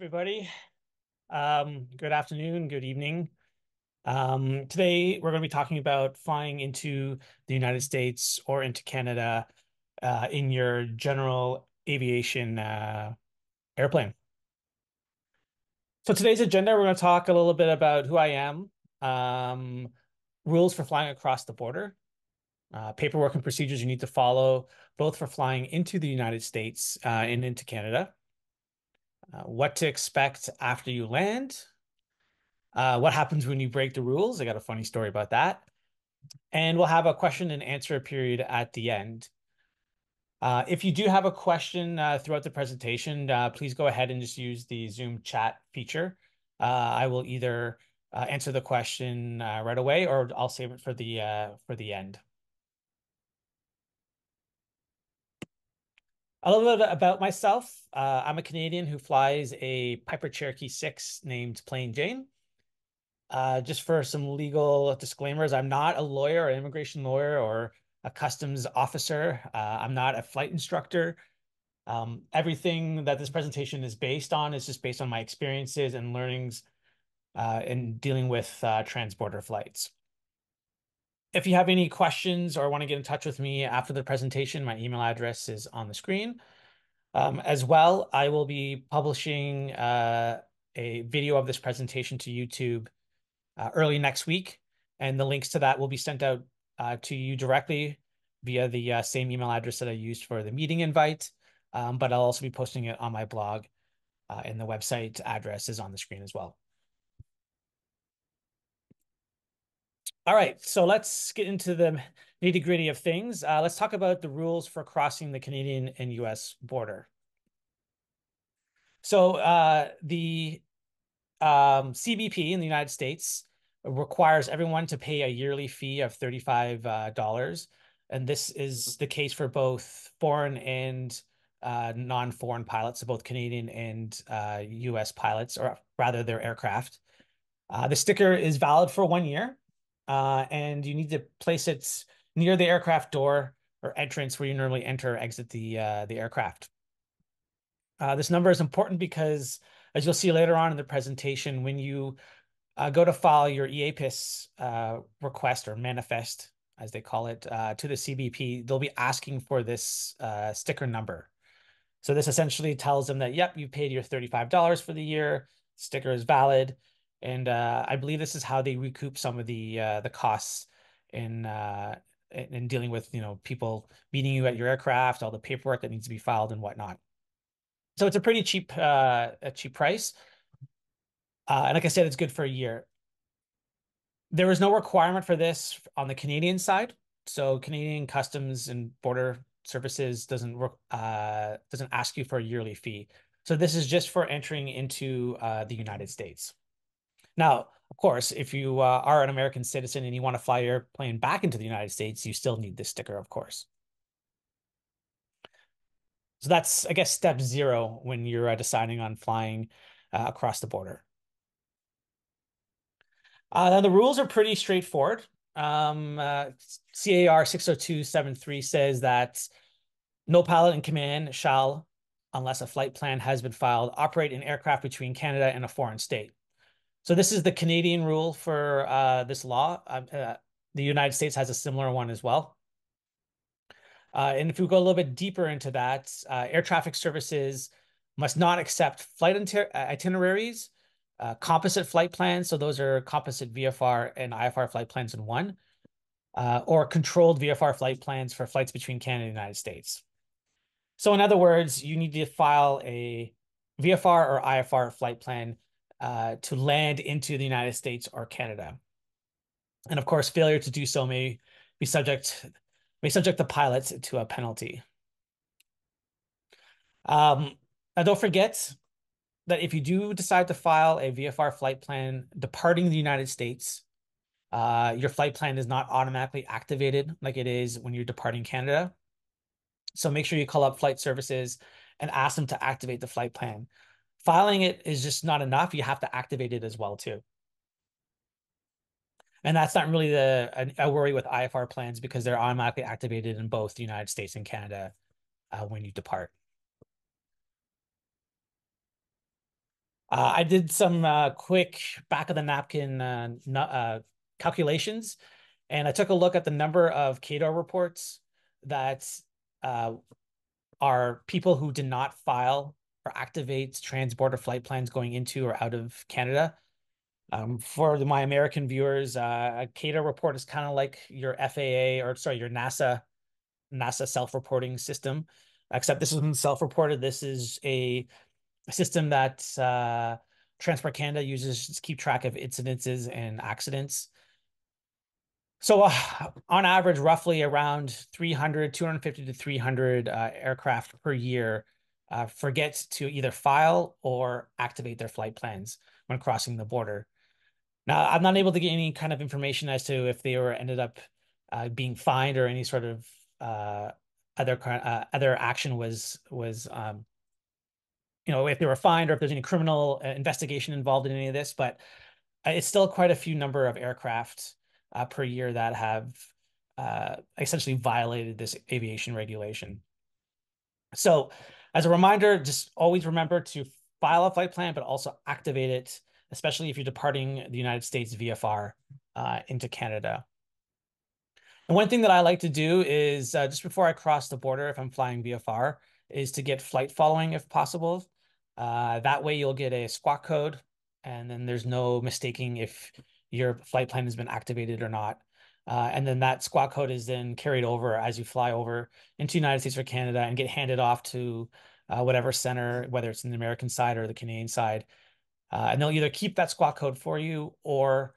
everybody. Good afternoon, good evening. Today we're going to be talking about flying into the United States or into Canada in your general aviation airplane. So today's agenda, we're going to talk a little bit about who I am, um, rules for flying across the border, paperwork and procedures you need to follow, both for flying into the United States and into Canada, what to expect after you land. What happens when you break the rules? I got a funny story about that. And we'll have a question and answer period at the end. If you do have a question throughout the presentation, please go ahead and just use the Zoom chat feature. I will either answer the question right away, or I'll save it for the end. A little bit about myself. I'm a Canadian who flies a Piper Cherokee 6 named Plain Jane. Just for some legal disclaimers, I'm not a lawyer or an immigration lawyer or a customs officer. I'm not a flight instructor. Everything that this presentation is based on is just based on my experiences and learnings in dealing with transborder flights. If you have any questions or want to get in touch with me after the presentation, my email address is on the screen. As well, I will be publishing a video of this presentation to YouTube early next week, and the links to that will be sent out to you directly via the same email address that I used for the meeting invite. But I'll also be posting it on my blog, and the website address is on the screen as well. All right, so let's get into the nitty-gritty of things. Let's talk about the rules for crossing the Canadian and US border. So the CBP in the United States requires everyone to pay a yearly fee of $35. And this is the case for both foreign and non-foreign pilots, so both Canadian and US pilots, or rather their aircraft. The sticker is valid for 1 year, and you need to place it near the aircraft door or entrance where you normally enter or exit the aircraft. This number is important because, as you'll see later on in the presentation, when you go to file your eAPIS request or manifest, as they call it, to the CBP, they'll be asking for this sticker number. So this essentially tells them that, yep, you paid your $35 for the year, sticker is valid, and I believe this is how they recoup some of the costs in dealing with people meeting you at your aircraft, all the paperwork that needs to be filed and whatnot. So it's a pretty cheap price. And like I said, it's good for a year. There is no requirement for this on the Canadian side. So Canadian Customs and Border Services doesn't ask you for a yearly fee. So this is just for entering into the United States. Now, of course, if you are an American citizen and you want to fly your plane back into the United States, you still need this sticker, of course. So that's, I guess, step zero when you're deciding on flying across the border. The rules are pretty straightforward. CAR 60273 says that no pilot in command shall, unless a flight plan has been filed, operate an aircraft between Canada and a foreign state. So this is the Canadian rule for this law. The United States has a similar one as well. And if we go a little bit deeper into that, air traffic services must not accept flight itineraries, composite flight plans. So those are composite VFR and IFR flight plans in one, or controlled VFR flight plans for flights between Canada and the United States. So in other words, you need to file a VFR or IFR flight plan to land into the United States or Canada. And of course, failure to do so may subject the pilots to a penalty. Now don't forget that if you do decide to file a VFR flight plan departing the United States, your flight plan is not automatically activated like it is when you're departing Canada. So make sure you call up flight services and ask them to activate the flight plan. Filing it is just not enough. You have to activate it as well too. And that's not really a worry with IFR plans because they're automatically activated in both the United States and Canada when you depart. I did some quick back of the napkin calculations, and I took a look at the number of CATO reports that uh, are people who did not file or activate transborder flight plans going into or out of Canada. For my American viewers, a CATO report is kind of like your FAA or sorry, your NASA self-reporting system, except this isn't self-reported. This is a system that Transport Canada uses to keep track of incidences and accidents. So on average, roughly around 250 to 300 aircraft per year forget to either file or activate their flight plans when crossing the border. Now, I'm not able to get any kind of information as to if they were ended up being fined or any sort of uh, other action was if they were fined or if there's any criminal investigation involved in any of this, but it's still quite a few number of aircraft per year that have essentially violated this aviation regulation. So, as a reminder, just always remember to file a flight plan, but also activate it, especially if you're departing the United States VFR into Canada. And one thing that I like to do is just before I cross the border, if I'm flying VFR, is to get flight following if possible. That way you'll get a squawk code, and then there's no mistaking if your flight plan has been activated or not. And then that squawk code is then carried over as you fly over into the United States or Canada and get handed off to whatever center, whether it's in the American side or the Canadian side. And they'll either keep that squawk code for you or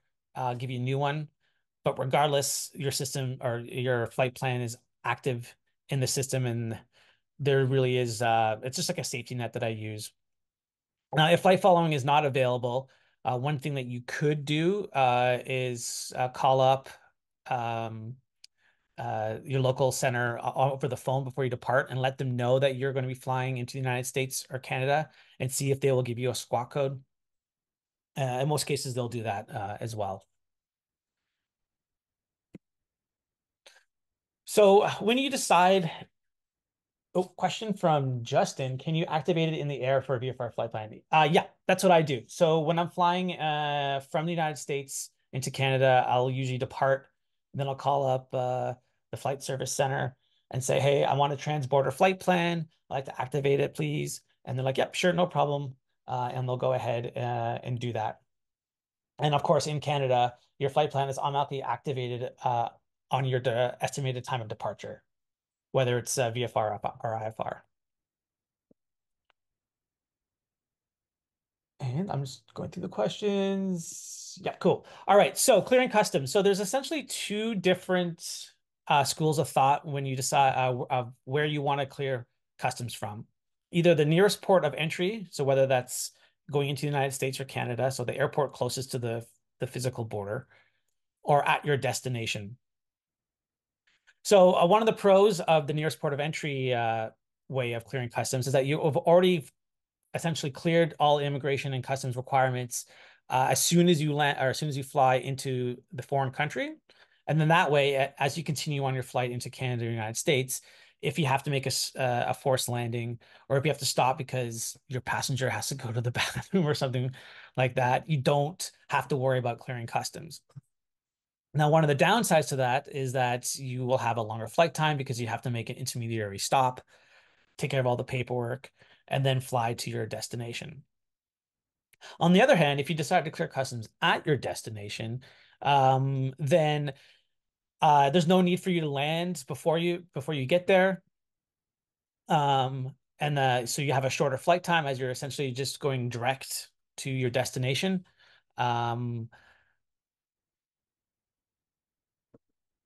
give you a new one. But regardless, your system or your flight plan is active in the system, and there really is it's just like a safety net that I use. Now, if flight following is not available, one thing that you could do is call up um, your local center over the phone before you depart and let them know that you're going to be flying into the United States or Canada and see if they will give you a squawk code. In most cases, they'll do that as well. So when you decide, oh, question from Justin, can you activate it in the air for a VFR flight plan? Yeah, that's what I do. So when I'm flying from the United States into Canada, I'll usually depart, and then I'll call up the flight service center and say, hey, I want a transborder flight plan. I'd like to activate it, please. And they're like, yep, sure, no problem. And they'll go ahead and do that. And of course, in Canada, your flight plan is automatically activated on your estimated time of departure, whether it's VFR or IFR. And I'm just going through the questions. Yeah, cool. All right. So clearing customs. So there's essentially two different schools of thought when you decide where you want to clear customs from. Either the nearest port of entry, so whether that's going into the United States or Canada, so the airport closest to the physical border, or at your destination. So one of the pros of the nearest port of entry way of clearing customs is that you have already essentially cleared all immigration and customs requirements as soon as you land or as soon as you fly into the foreign country. And then that way, as you continue on your flight into Canada or the United States, if you have to make a forced landing or if you have to stop because your passenger has to go to the bathroom or something like that, you don't have to worry about clearing customs. Now, one of the downsides to that is that you will have a longer flight time because you have to make an intermediary stop, take care of all the paperwork, and then fly to your destination. On the other hand, if you decide to clear customs at your destination, then there's no need for you to land before you get there. And so you have a shorter flight time as you're essentially just going direct to your destination. Um,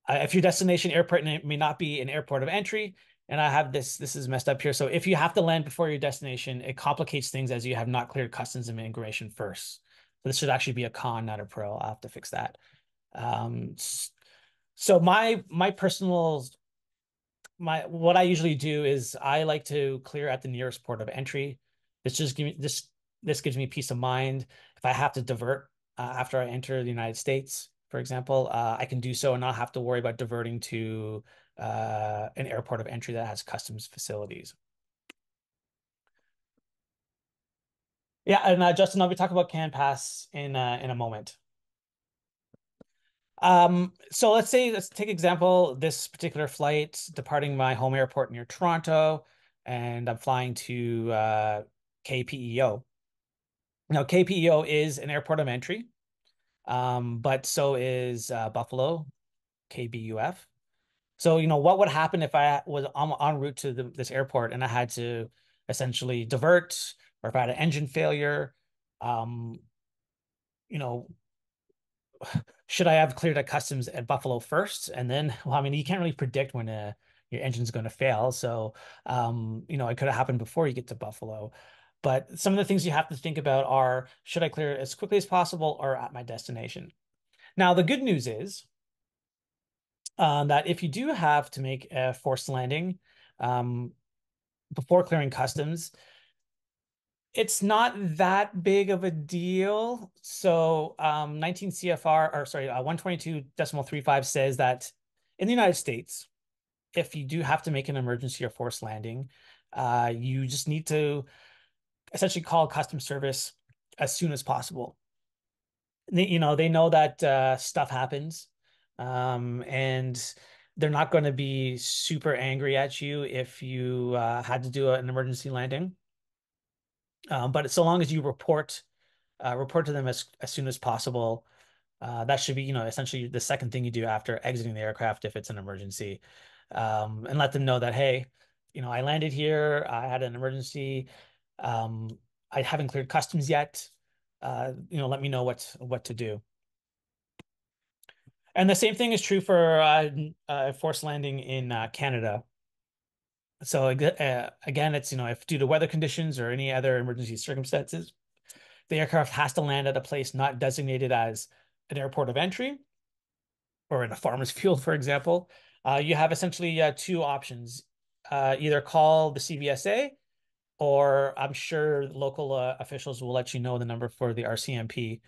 if your destination airport may not be an airport of entry, and I have this is messed up here. So if you have to land before your destination, it complicates things as you have not cleared customs and immigration first. So this should actually be a con, not a pro. I'll have to fix that. Um, so my personal my what I usually do is I like to clear at the nearest port of entry. This gives me peace of mind. If I have to divert after I enter the United States, for example, I can do so and not have to worry about diverting to an airport of entry that has customs facilities. Yeah, and Justin, I'll be talking about CANPASS in a moment. So let's take example, this particular flight departing my home airport near Toronto, and I'm flying to KPEO. Now, KPEO is an airport of entry, but so is Buffalo, KBUF. So, what would happen if I was en route to this airport and I had to essentially divert, or if I had an engine failure? Um, you know, should I have cleared at customs at Buffalo first? And then, well, I mean, you can't really predict when your engine's going to fail. So, it could have happened before you get to Buffalo. But some of the things you have to think about are, should I clear it as quickly as possible or at my destination? Now, the good news is that if you do have to make a forced landing um, before clearing customs, it's not that big of a deal. So 19 CFR, or sorry, 122.35 says that in the United States, if you do have to make an emergency or forced landing, you just need to essentially call customer service as soon as possible. They know that stuff happens, and they're not going to be super angry at you if you had to do an emergency landing. But so long as you report to them as soon as possible. That should be, essentially the second thing you do after exiting the aircraft if it's an emergency. And let them know that, hey, I landed here, I had an emergency. Um, I haven't cleared customs yet. Let me know what to do. And the same thing is true for forced landing in Canada. So again, it's, if due to weather conditions or any other emergency circumstances, the aircraft has to land at a place not designated as an airport of entry or in a farmer's field, for example. You have essentially two options. Either call the CVSA, or I'm sure local officials will let you know the number for the RCMP,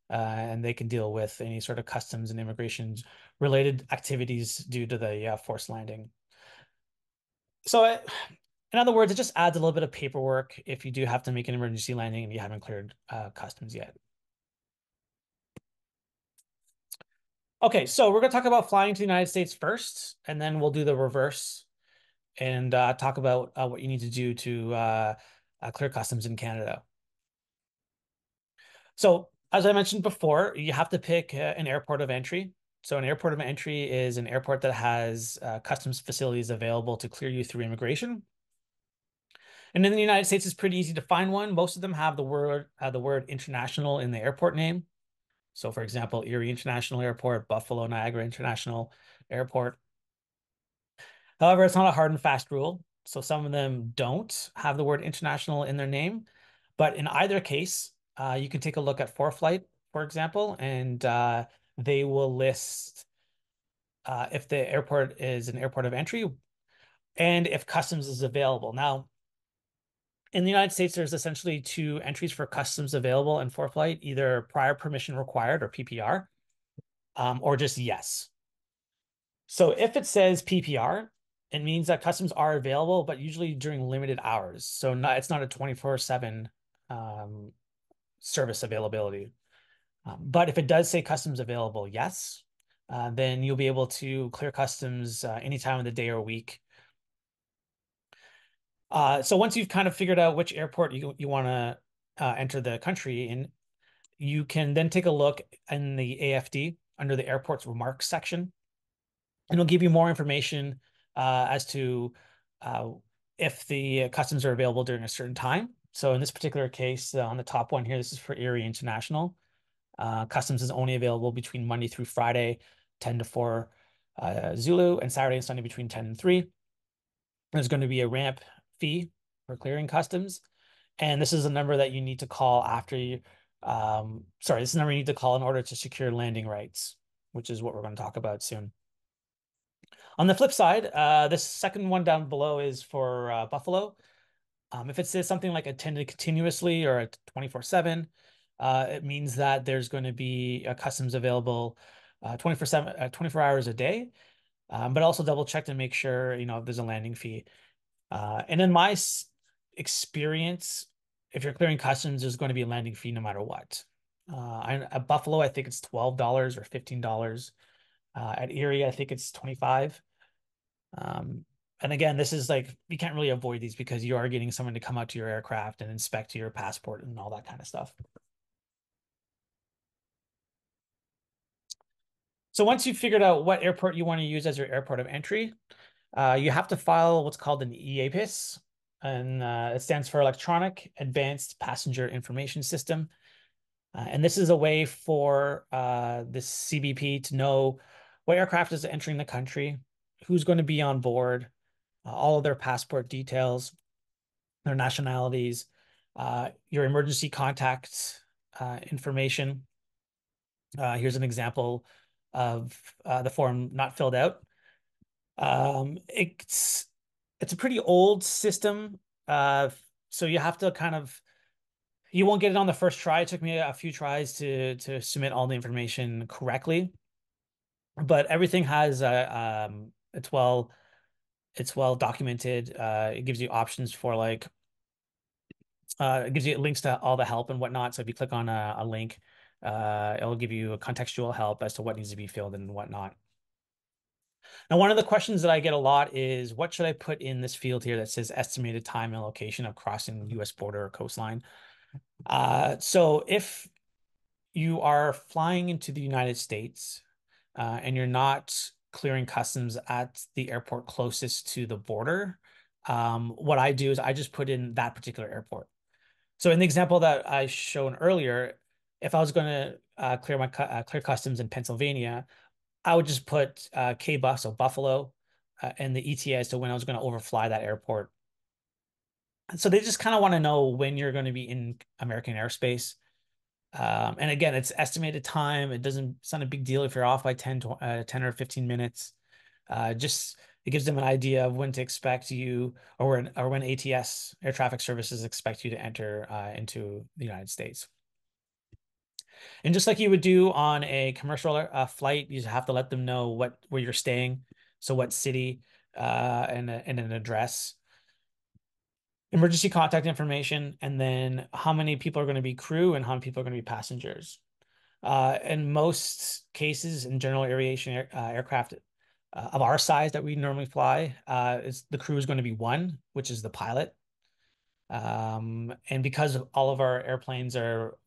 and they can deal with any sort of customs and immigration related activities due to the forced landing. So, in other words, it just adds a little bit of paperwork if you do have to make an emergency landing and you haven't cleared customs yet. Okay, so we're going to talk about flying to the United States first, and then we'll do the reverse and talk about what you need to do to clear customs in Canada. So, as I mentioned before, you have to pick an airport of entry. So, an airport of entry is an airport that has customs facilities available to clear you through immigration. And in the United States, it's pretty easy to find one. Most of them have the word international in the airport name. So, for example, Erie International Airport, Buffalo Niagara International Airport. However, it's not a hard and fast rule. So some of them don't have the word international in their name. But in either case, you can take a look at ForeFlight, for example, and they will list if the airport is an airport of entry and if customs is available. Now, in the United States, there's essentially two entries for customs available in ForeFlight, either prior permission required or PPR, or just yes. So if it says PPR, it means that customs are available, but usually during limited hours. So it's not a 24/7 um, service availability. But if it does say customs available, yes, then you'll be able to clear customs any time of the day or week. So once you've kind of figured out which airport you want to enter the country in, you can then take a look in the AFD under the airport's remarks section. And it'll give you more information as to uh, if the customs are available during a certain time. So in this particular case, on the top one here, this is for Erie International. Customs is only available between Monday through Friday, 10 to 4 Zulu, and Saturday and Sunday between 10 and 3. There's going to be a ramp fee for clearing customs. And this is a number that you need to call after you, this is a number you need to call in order to secure landing rights, which is what we're going to talk about soon. On the flip side, this second one down below is for Buffalo. If it says something like attended continuously or at 24/7, it means that there's going to be customs available 24/7, 24 hours a day. But also double check to make sure, there's a landing fee. And in my experience, if you're clearing customs, there's going to be a landing fee no matter what. At Buffalo, I think it's $12 or $15. At Erie, I think it's 25. And again, this is like you can't really avoid these because you are getting someone to come out to your aircraft and inspect your passport and all that kind of stuff. So once you've figured out what airport you want to use as your airport of entry, you have to file what's called an eAPIS, and it stands for Electronic Advanced Passenger Information System. And this is a way for the CBP to know what aircraft is entering the country, who's going to be on board, all of their passport details, their nationalities, your emergency contact information. Here's an example of the form not filled out. It's a pretty old system, so you have to kind of you won't get it on the first try. It took me a few tries to submit all the information correctly, but everything has it's well documented. It gives you options for like it gives you links to all the help and whatnot. So if you click on a link, it'll give you a contextual help as to what needs to be filled and whatnot. Now, one of the questions that I get a lot is what should I put in this field here that says estimated time and location of crossing the US border or coastline? So if you are flying into the United States and you're not clearing customs at the airport closest to the border, what I do is I just put in that particular airport. So in the example that I shown earlier, if I was going to clear customs in Pennsylvania, I would just put K-Bus, so Buffalo, and the ETA as to when I was going to overfly that airport. So they just kind of want to know when you're going to be in American airspace. And again, it's estimated time. It's not a big deal if you're off by 10 or 15 minutes. Just it gives them an idea of when to expect you or when ATS, air traffic services, expect you to enter into the United States. And just like you would do on a commercial flight, you have to let them know where you're staying. So what city and an address, emergency contact information, and then how many people are going to be crew and how many people are going to be passengers. In most cases, in general aviation aircraft of our size that we normally fly, the crew is going to be one, which is the pilot. And because all of our airplanes are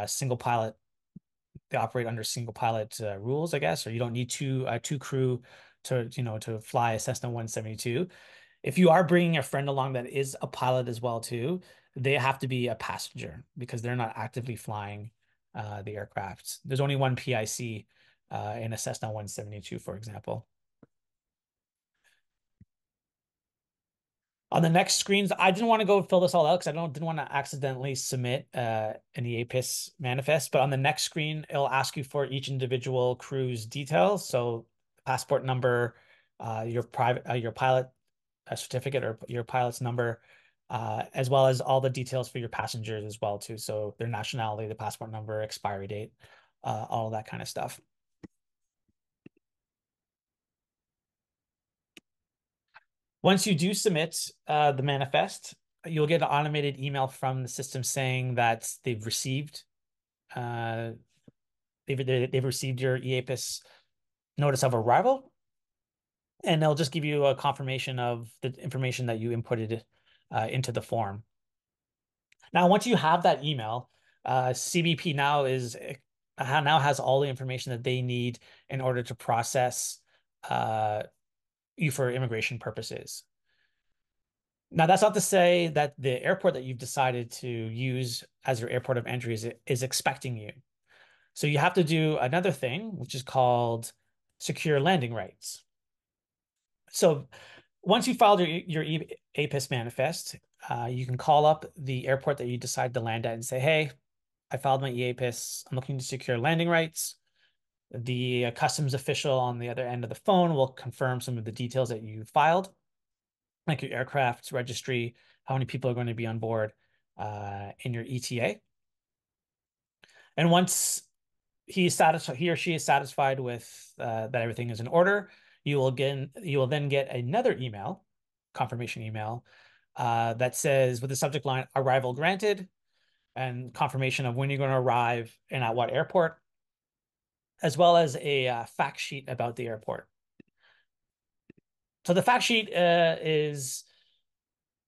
single pilot, they operate under single pilot rules, I guess, or you don't need two crew to fly a Cessna 172. If you are bringing a friend along that is a pilot as well too, they have to be a passenger because they're not actively flying the aircraft. There's only one PIC in a Cessna 172, for example. On the next screens, I didn't want to go fill this all out because didn't want to accidentally submit an eAPIS manifest. But on the next screen, it'll ask you for each individual crew's details. So passport number, your pilot certificate or your pilot's number, as well as all the details for your passengers as well too. So their nationality, the passport number, expiry date, all of that kind of stuff. Once you do submit the manifest, you'll get an automated email from the system saying that they've received uh, they've received your eAPIS notice of arrival, and they'll just give you a confirmation of the information that you inputted into the form. Now, once you have that email, CBP now has all the information that they need in order to process you for immigration purposes. Now, that's not to say that the airport that you've decided to use as your airport of entry is expecting you. So you have to do another thing, which is called secure landing rights. So once you filed your APIS manifest, you can call up the airport that you decide to land at and say, hey, I filed my eAPIS. I'm looking to secure landing rights. The customs official on the other end of the phone will confirm some of the details that you filed, like your aircraft registry, how many people are going to be on board in your ETA. And once he or she is satisfied with that everything is in order, you will then get another email, confirmation email, that says with the subject line "Arrival granted" and confirmation of when you're going to arrive and at what airport, as well as a fact sheet about the airport. So the fact sheet is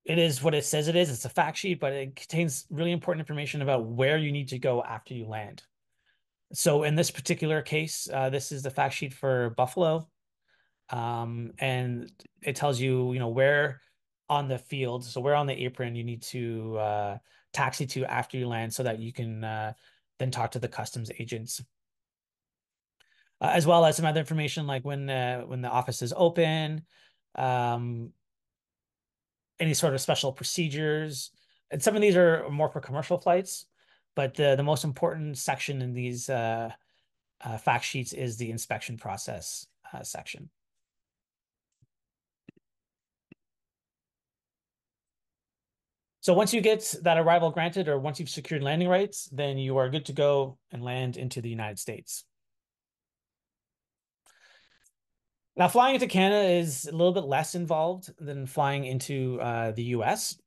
what it says it is. It's a fact sheet, but it contains really important information about where you need to go after you land. So in this particular case, this is the fact sheet for Buffalo. And it tells you, where on the field, so where on the apron you need to taxi to after you land so that you can then talk to the customs agents. As well as some other information like when the office is open, um, any sort of special procedures. And some of these are more for commercial flights, but the most important section in these fact sheets is the inspection process section. So once you get that arrival granted, or once you've secured landing rights, then you are good to go and land into the United States. Now, flying into Canada is a little bit less involved than flying into the US.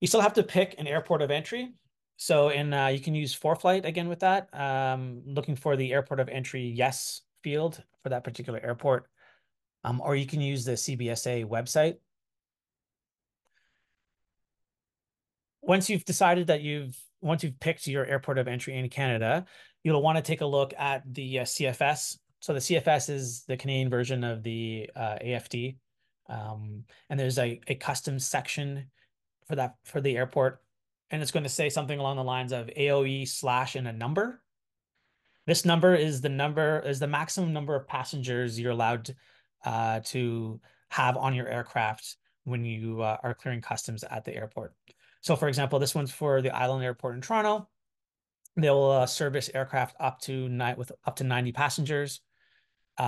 You still have to pick an airport of entry. So you can use ForeFlight again with that, looking for the airport of entry yes field for that particular airport. Or you can use the CBSA website. Once you've picked your airport of entry in Canada, you'll want to take a look at the CFS. So the CFS is the Canadian version of the AFD. And there's a custom section for the airport. And it's going to say something along the lines of AOE slash and a number. This number is the maximum number of passengers you're allowed to have on your aircraft when you are clearing customs at the airport. So, for example, this one's for the Island Airport in Toronto. They'll service aircraft with up to 90 passengers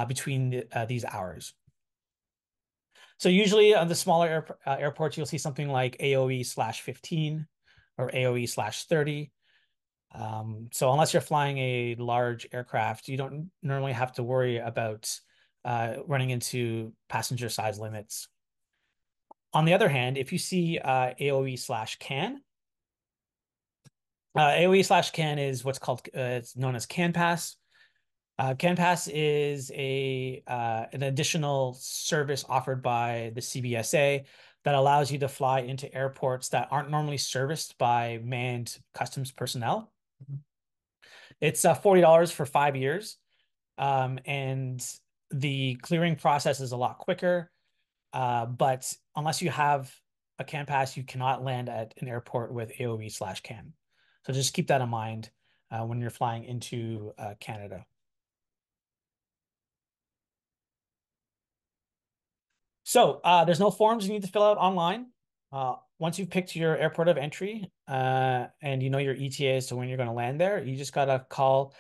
between these hours. So usually on the smaller airports, you'll see something like AOE slash 15 or AOE slash 30. So unless you're flying a large aircraft, you don't normally have to worry about running into passenger size limits. On the other hand, if you see AOE slash CAN, AOE slash CAN is what's called, it's known as CANPASS. CANPASS is an additional service offered by the CBSA that allows you to fly into airports that aren't normally serviced by manned customs personnel. It's $40 for 5 years, and the clearing process is a lot quicker. But unless you have a CANPASS, you cannot land at an airport with AOE slash CAN. So just keep that in mind when you're flying into Canada. So there's no forms you need to fill out online. Once you've picked your airport of entry and you know your ETA as to when you're going to land there, you just got to call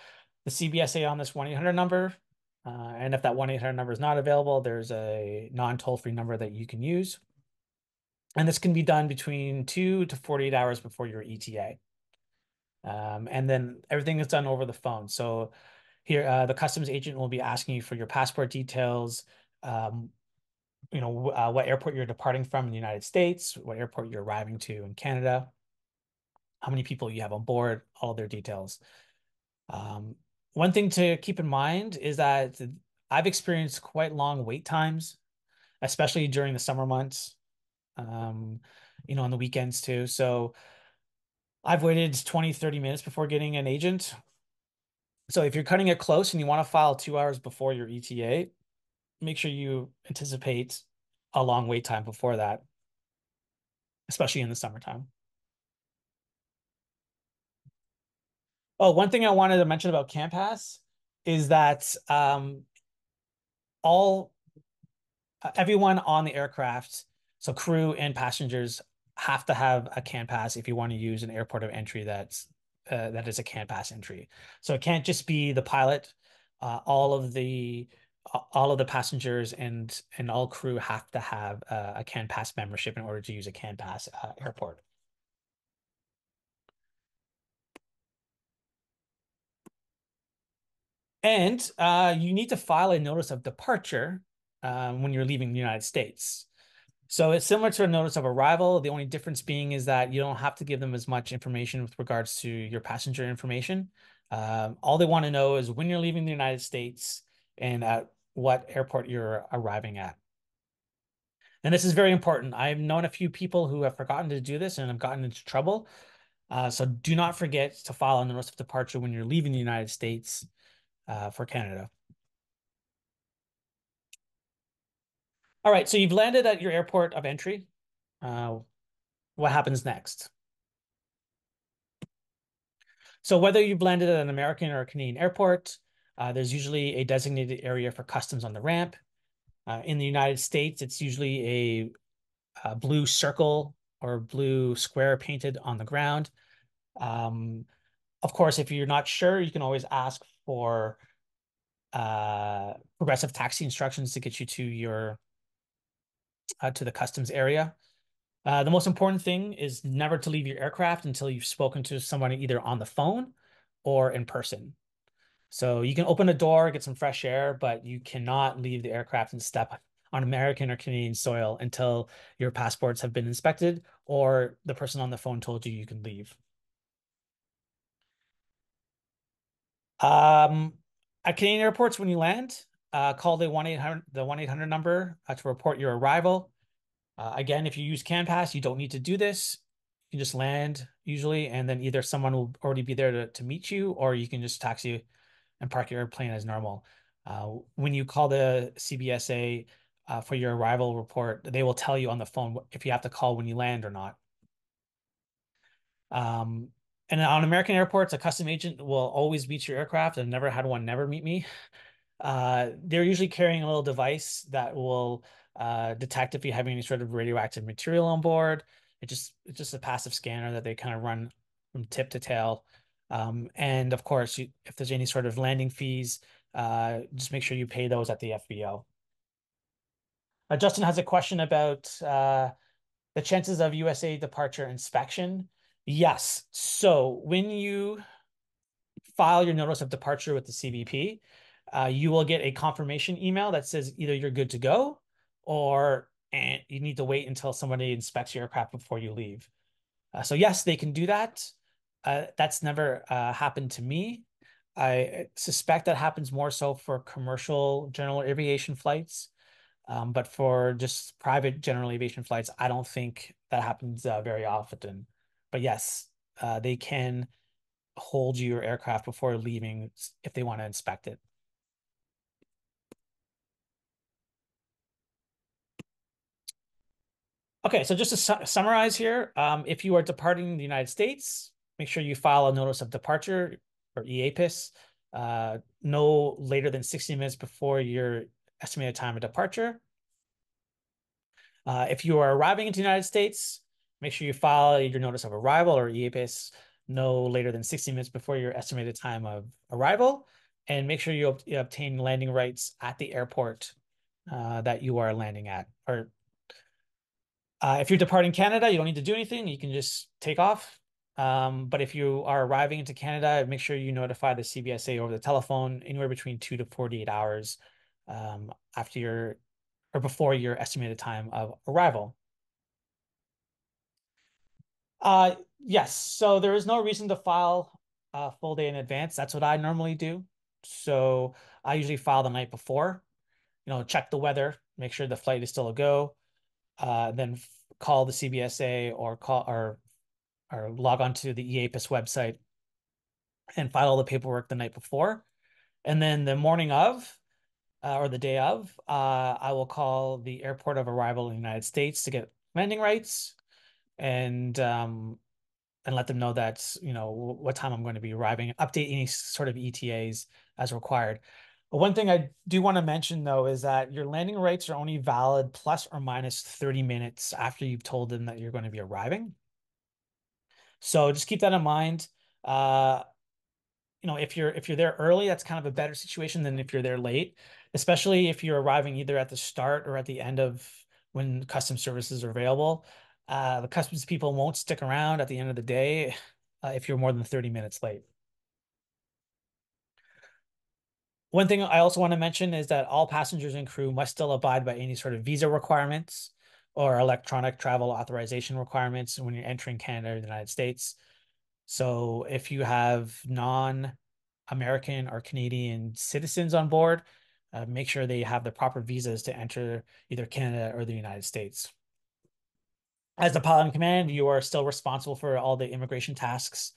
the CBSA on this 1-800 number. And if that 1-800 number is not available, there's a non-toll-free number that you can use. And this can be done between 2 to 48 hours before your ETA. And then everything is done over the phone. So here, the customs agent will be asking you for your passport details, what airport you're departing from in the United States, what airport you're arriving to in Canada, how many people you have on board, all of their details. One thing to keep in mind is that I've experienced quite long wait times, especially during the summer months, on the weekends too. So I've waited 20, 30 minutes before getting an agent. So if you're cutting it close and you want to file 2 hours before your ETA, make sure you anticipate a long wait time before that, especially in the summertime. Oh, one thing I wanted to mention about CANPASS is that all everyone on the aircraft, so crew and passengers, have to have a CANPASS if you want to use an airport of entry that is a CANPASS entry. So it can't just be the pilot. All of the passengers and all crew have to have a CANPASS membership in order to use a CANPASS airport. And you need to file a notice of departure when you're leaving the United States. So it's similar to a notice of arrival. The only difference being is that you don't have to give them as much information with regards to your passenger information. All they want to know is when you're leaving the United States and at what airport you're arriving at. And this is very important. I've known a few people who have forgotten to do this and have gotten into trouble. So do not forget to file a notice of departure when you're leaving the United States for Canada. All right, so you've landed at your airport of entry. Uh, what happens next? So whether you've landed at an American or a Canadian airport, there's usually a designated area for customs on the ramp. In the United States, it's usually a blue circle or blue square painted on the ground. Um, of course, if you're not sure, you can always ask for progressive taxi instructions to get you to your to the customs area. The most important thing is never to leave your aircraft until you've spoken to somebody either on the phone or in person. So you can open a door, get some fresh air, but you cannot leave the aircraft and step on American or Canadian soil until your passports have been inspected or the person on the phone told you you can leave. Um, at Canadian airports, when you land, call the 1-800 number to report your arrival. Again, if you use CANPASS, you don't need to do this. You can just land usually, and then either someone will already be there to meet you, or you can just taxi and park your airplane as normal. When you call the CBSA for your arrival report, they will tell you on the phone if you have to call when you land or not. Um, and on American airports, a custom agent will always meet your aircraft. I've never had one never meet me. They're usually carrying a little device that will detect if you have any sort of radioactive material on board. It's just a passive scanner that they kind of run from tip to tail. And of course, if there's any sort of landing fees, just make sure you pay those at the FBO. Justin has a question about the chances of USA departure inspection. Yes. So when you file your notice of departure with the CBP, you will get a confirmation email that says either you're good to go or and you need to wait until somebody inspects your aircraft before you leave. So yes, they can do that. That's never happened to me. I suspect that happens more so for commercial general aviation flights. But for just private general aviation flights, I don't think that happens very often. But yes, they can hold your aircraft before leaving if they want to inspect it. Okay, so just to summarize here, if you are departing the United States, make sure you file a notice of departure or eAPIS no later than 60 minutes before your estimated time of departure. If you are arriving into the United States, make sure you file your notice of arrival or eAPIS no later than 60 minutes before your estimated time of arrival, and make sure you obtain landing rights at the airport that you are landing at. Or if you're departing Canada, you don't need to do anything. You can just take off. But if you are arriving into Canada, make sure you notify the CBSA over the telephone anywhere between 2 to 48 hours after your or before your estimated time of arrival. Yes. So there is no reason to file a full day in advance. That's what I normally do. So I usually file the night before, check the weather, make sure the flight is still a go, then call the CBSA or call or log on to the eAPIS website and file all the paperwork the night before. And then the morning of or the day of, I will call the airport of arrival in the United States to get landing rights and let them know that's, what time I'm going to be arriving, update any sort of ETAs as required. But one thing I do want to mention though is that your landing rights are only valid plus or minus 30 minutes after you've told them that you're going to be arriving. So just keep that in mind. Uh, if you're there early, that's kind of a better situation than if you're there late, especially if you're arriving either at the start or at the end of when customs services are available. The customs people won't stick around at the end of the day if you're more than 30 minutes late. One thing I also want to mention is that all passengers and crew must still abide by any sort of visa requirements or electronic travel authorization requirements when you're entering Canada or the United States. So if you have non-American or Canadian citizens on board, make sure they have the proper visas to enter either Canada or the United States. As the pilot in command, you are still responsible for all the immigration tasks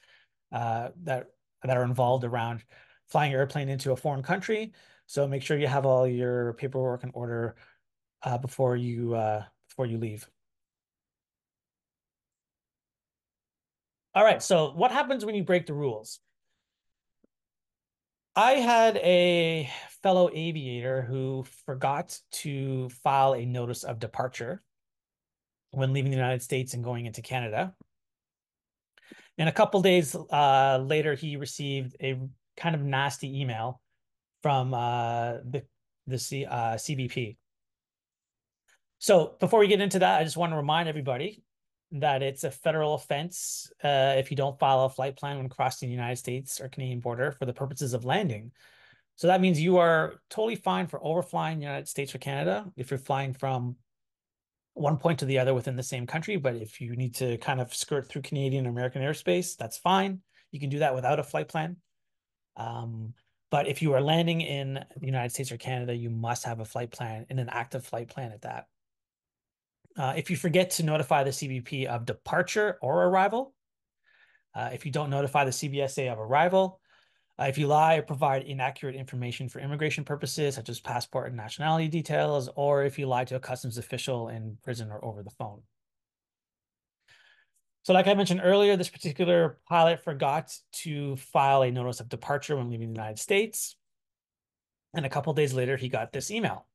that are involved around flying your airplane into a foreign country. So make sure you have all your paperwork in order before you leave. All right. So what happens when you break the rules? I had a fellow aviator who forgot to file a notice of departure when leaving the United States and going into Canada. And a couple days later, he received a kind of nasty email from the CBP. So before we get into that, I just want to remind everybody that it's a federal offense if you don't file a flight plan when crossing the United States or Canadian border for the purposes of landing. So that means you are totally fine for overflying the United States or Canada if you're flying from one point to the other within the same country. But if you need to kind of skirt through Canadian or American airspace, that's fine. You can do that without a flight plan. Um, but if you are landing in the United States or Canada, you must have a flight plan and an active flight plan at that. If you forget to notify the CBP of departure or arrival, if you don't notify the CBSA of arrival, if you lie or provide inaccurate information for immigration purposes, such as passport and nationality details, or if you lie to a customs official in prison or over the phone. So like I mentioned earlier, this particular pilot forgot to file a notice of departure when leaving the United States. And a couple of days later, he got this email.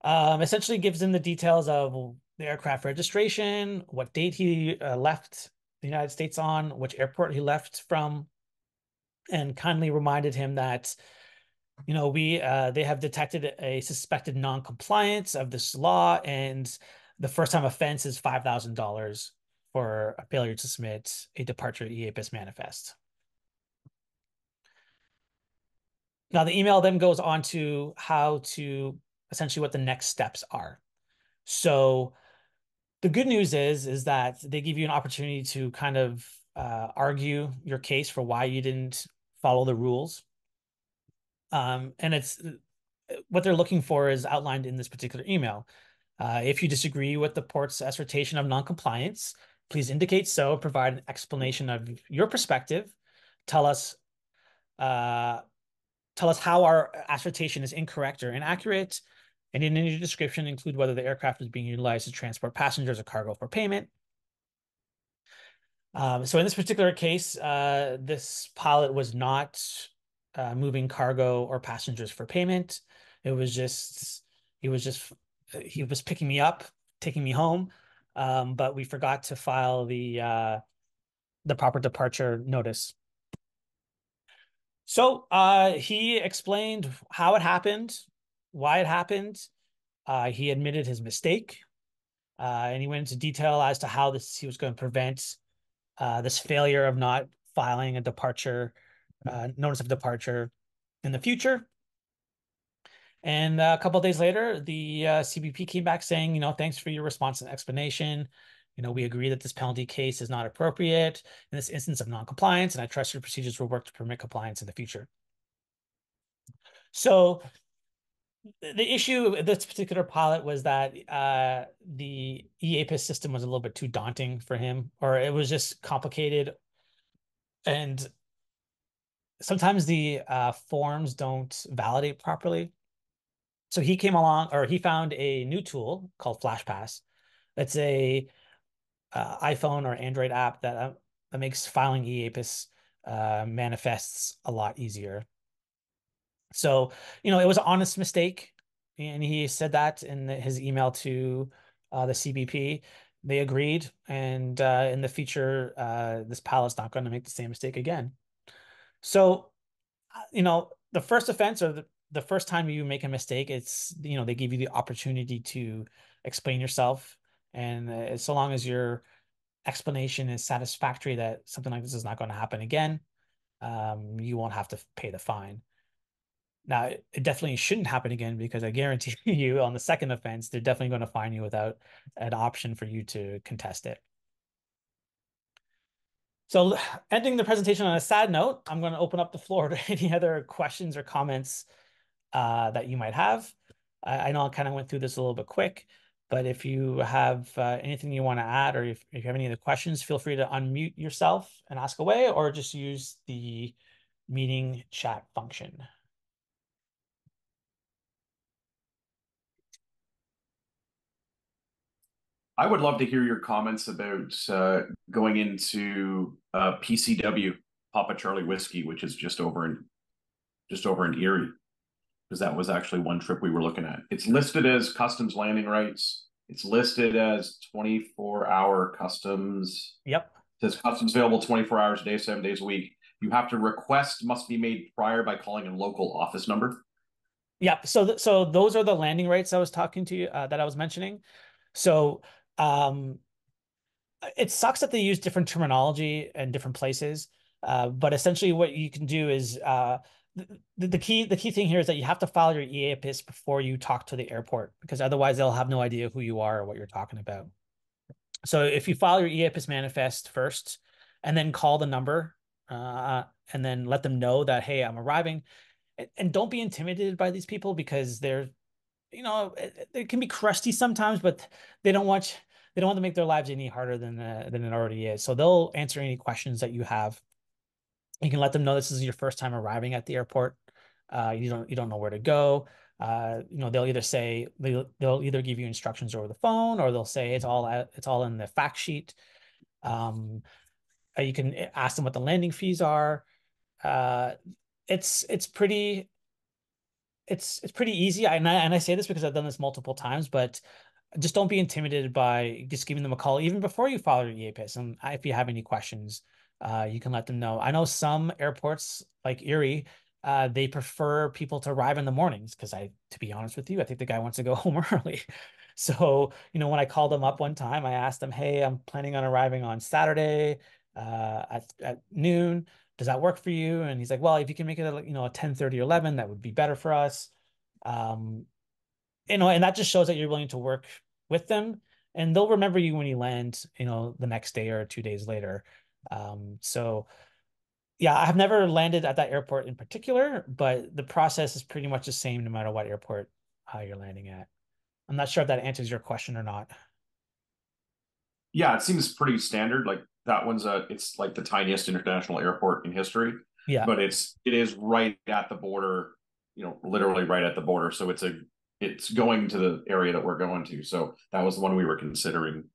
Essentially gives him the details of the aircraft registration, what date he left the United States on, which airport he left from, and kindly reminded him that we they have detected a suspected non-compliance of this law, and the first time offense is $5,000 for a failure to submit a departure eAPIS manifest. Now, the email then goes on to how to essentially what the next steps are. So the good news is that they give you an opportunity to kind of argue your case for why you didn't follow the rules. And it's what they're looking for is outlined in this particular email. If you disagree with the port's assertion of noncompliance, please indicate so. Provide an explanation of your perspective. Tell us, uh, tell us how our assertion is incorrect or inaccurate. And in your description, include whether the aircraft is being utilized to transport passengers or cargo for payment. So in this particular case, this pilot was not moving cargo or passengers for payment. It was just he was just he was picking me up, taking me home, but we forgot to file the proper departure notice. So he explained how it happened, why it happened. He admitted his mistake, and he went into detail as to how he was going to prevent this failure of not filing a departure notice of departure in the future. And a couple of days later, the CBP came back saying, thanks for your response and explanation. We agree that this penalty case is not appropriate in this instance of non-compliance, and I trust your procedures will work to permit compliance in the future. So the issue with this particular pilot was that the eAPIS system was a little bit too daunting for him, or it was just complicated. And sometimes the forms don't validate properly. So he came along, or he found a new tool called FlashPass. It's a iPhone or Android app that makes filing eAPIS manifests a lot easier. So, it was an honest mistake, and he said that in his email to the CBP. They agreed, and in the future, this pilot's not going to make the same mistake again. So, the first offense or the first time you make a mistake, it's, they give you the opportunity to explain yourself. And so long as your explanation is satisfactory that something like this is not going to happen again, you won't have to pay the fine. Now, it definitely shouldn't happen again because I guarantee you on the second offense, they're definitely going to fine you without an option for you to contest it. So, ending the presentation on a sad note, I'm going to open up the floor to any other questions or comments that you might have. I know I kind of went through this a little bit quick, but if you have anything you want to add or if you have any other questions, feel free to unmute yourself and ask away or just use the meeting chat function. I would love to hear your comments about going into PCW, Papa Charlie Whiskey, which is just over in Erie, because that was actually one trip we were looking at. It's listed as customs landing rights. It's listed as 24-hour customs. Yep. It says customs available 24 hours a day, 7 days a week. You have to request must be made prior by calling a local office number. Yep. So those are the landing rates I was talking to you that I was mentioning. So um, it sucks that they use different terminology in different places. But essentially, what you can do is the key thing here is that you have to file your eAPIS before you talk to the airport because otherwise they'll have no idea who you are or what you're talking about. So if you file your eAPIS manifest first and then call the number and then let them know that, hey, I'm arriving, and don't be intimidated by these people because they're it can be crusty sometimes, but they don't want they don't want to make their lives any harder than it already is. So they'll answer any questions that you have. You can let them know this is your first time arriving at the airport. You don't know where to go. They'll either say they'll either give you instructions over the phone or they'll say it's all in the fact sheet. Um, you can ask them what the landing fees are. Uh, it's pretty easy. And I say this because I've done this multiple times, but just don't be intimidated by just giving them a call even before you file your eAPIS. And if you have any questions, you can let them know. I know some airports like Erie, they prefer people to arrive in the mornings because to be honest with you, I think the guy wants to go home early. So, when I called them up one time, I asked them, "Hey, I'm planning on arriving on Saturday, at noon. Does that work for you?" And he's like, "Well, if you can make it a 10:30 or 11, that would be better for us." Um, and that just shows that you're willing to work with them and they'll remember you when you land, the next day or 2 days later. So yeah, I have never landed at that airport in particular, but the process is pretty much the same no matter what airport you're landing at. I'm not sure if that answers your question or not. Yeah, it seems pretty standard. Like that it's like the tiniest international airport in history, Yeah. but it is right at the border, literally right at the border. So it's going to the area that we're going to. So that was the one we were considering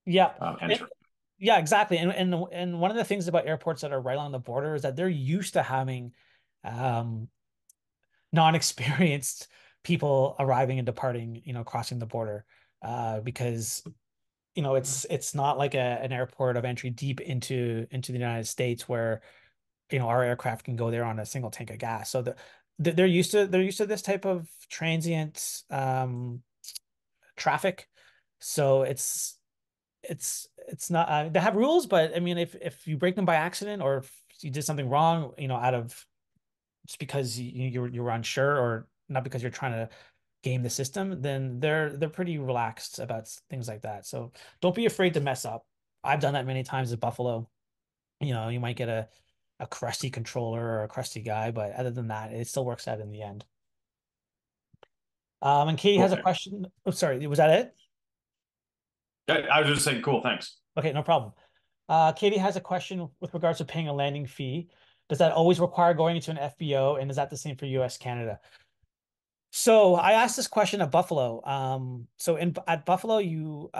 Yeah. entering. Yeah, exactly. And one of the things about airports that are right on the border is that they're used to having um non-experienced people arriving and departing, crossing the border. Because it's not like an airport of entry deep into the United States where our aircraft can go there on a single tank of gas. So they're used to this type of transient traffic. So it's not they have rules, but I mean if you break them by accident or if you did something wrong, out of just because you were unsure or not because you're trying to game the system, then they're pretty relaxed about things like that. So don't be afraid to mess up. I've done that many times at Buffalo. You might get a crusty controller or a crusty guy, but other than that, it still works out in the end. And Katie has a Okay. question. Oh, sorry, was that it? I was just saying, cool, thanks. Okay, no problem. Katie has a question with regards to paying a landing fee. Does that always require going into an FBO, and is that the same for US, Canada? So I asked this question at Buffalo. So at Buffalo, you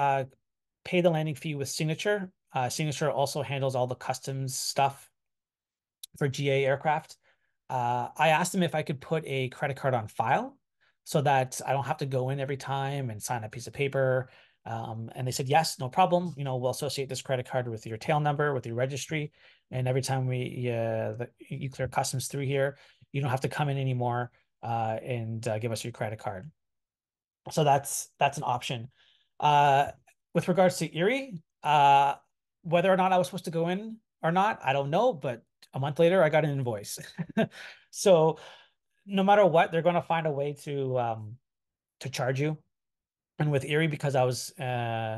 pay the landing fee with Signature. Signature also handles all the customs stuff for GA aircraft. I asked them if I could put a credit card on file so that I don't have to go in every time and sign a piece of paper. And they said, yes, no problem. We'll associate this credit card with your tail number, with your registry. And every time you clear customs through here, you don't have to come in anymore and give us your credit card. So that's an option. Uh, with regards to Erie, whether or not I was supposed to go in or not, I don't know. But a month later, I got an invoice. So no matter what, they're going to find a way to charge you. And with Erie, because I was not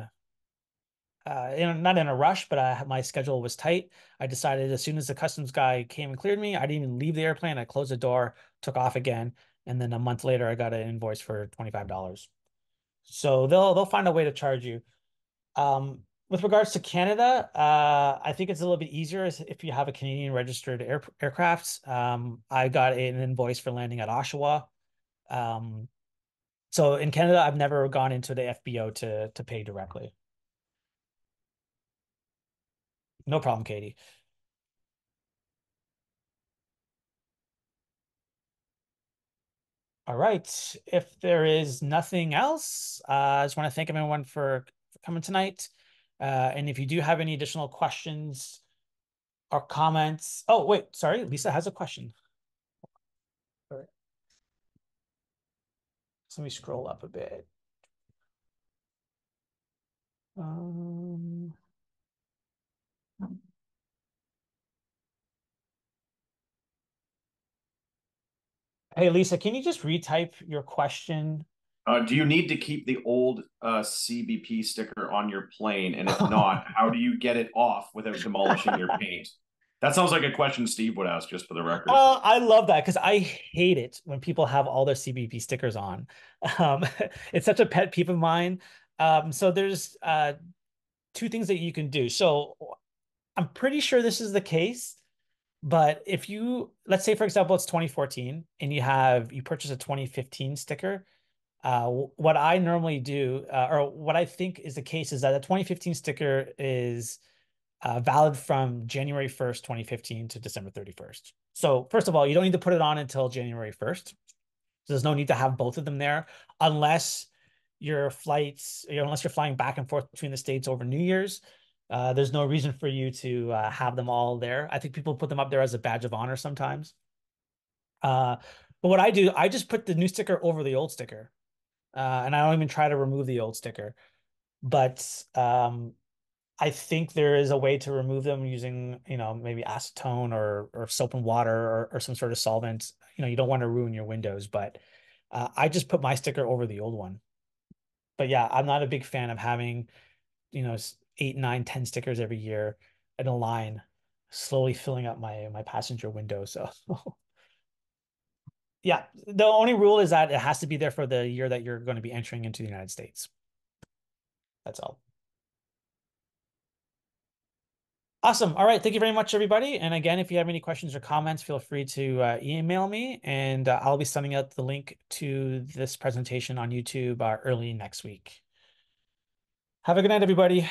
in a rush, but my schedule was tight. I decided as soon as the customs guy came and cleared me, I didn't even leave the airplane. I closed the door, took off again, and then a month later, I got an invoice for $25. So they'll find a way to charge you. With regards to Canada, I think it's a little bit easier if you have a Canadian registered aircraft. I got an invoice for landing at Oshawa. Um, so in Canada, I've never gone into the FBO to pay directly. No problem, Katie. All right. If there is nothing else, I just want to thank everyone for coming tonight. And if you do have any additional questions or comments, oh, wait, sorry, Lisa has a question. All right. So let me scroll up a bit. Um, hey, Lisa, can you just retype your question? Do you need to keep the old CBP sticker on your plane? And if not, how do you get it off without demolishing your paint? That sounds like a question Steve would ask, just for the record. I love that because I hate it when people have all their CBP stickers on. Um, it's such a pet peeve of mine. So there's two things that you can do. So I'm pretty sure this is the case, but if you, let's say, for example, it's 2014 and you purchase a 2015 sticker, what I normally do, or what I think is the case, is that the 2015 sticker is valid from January 1st, 2015 to December 31st. So first of all, you don't need to put it on until January 1st. So there's no need to have both of them there unless unless you're flying back and forth between the States over New Year's. There's no reason for you to have them all there. I think people put them up there as a badge of honor sometimes. Uh, but what I do, I just put the new sticker over the old sticker. And I don't even try to remove the old sticker. But I think there is a way to remove them using, maybe acetone or soap and water or some sort of solvent. You don't want to ruin your windows, but I just put my sticker over the old one. But yeah, I'm not a big fan of having, eight, nine, 10 stickers every year in a line, slowly filling up my passenger window. So yeah, the only rule is that it has to be there for the year that you're going to be entering into the United States. That's all. Awesome. All right. Thank you very much, everybody. And again, if you have any questions or comments, feel free to email me, and I'll be sending out the link to this presentation on YouTube early next week. Have a good night, everybody.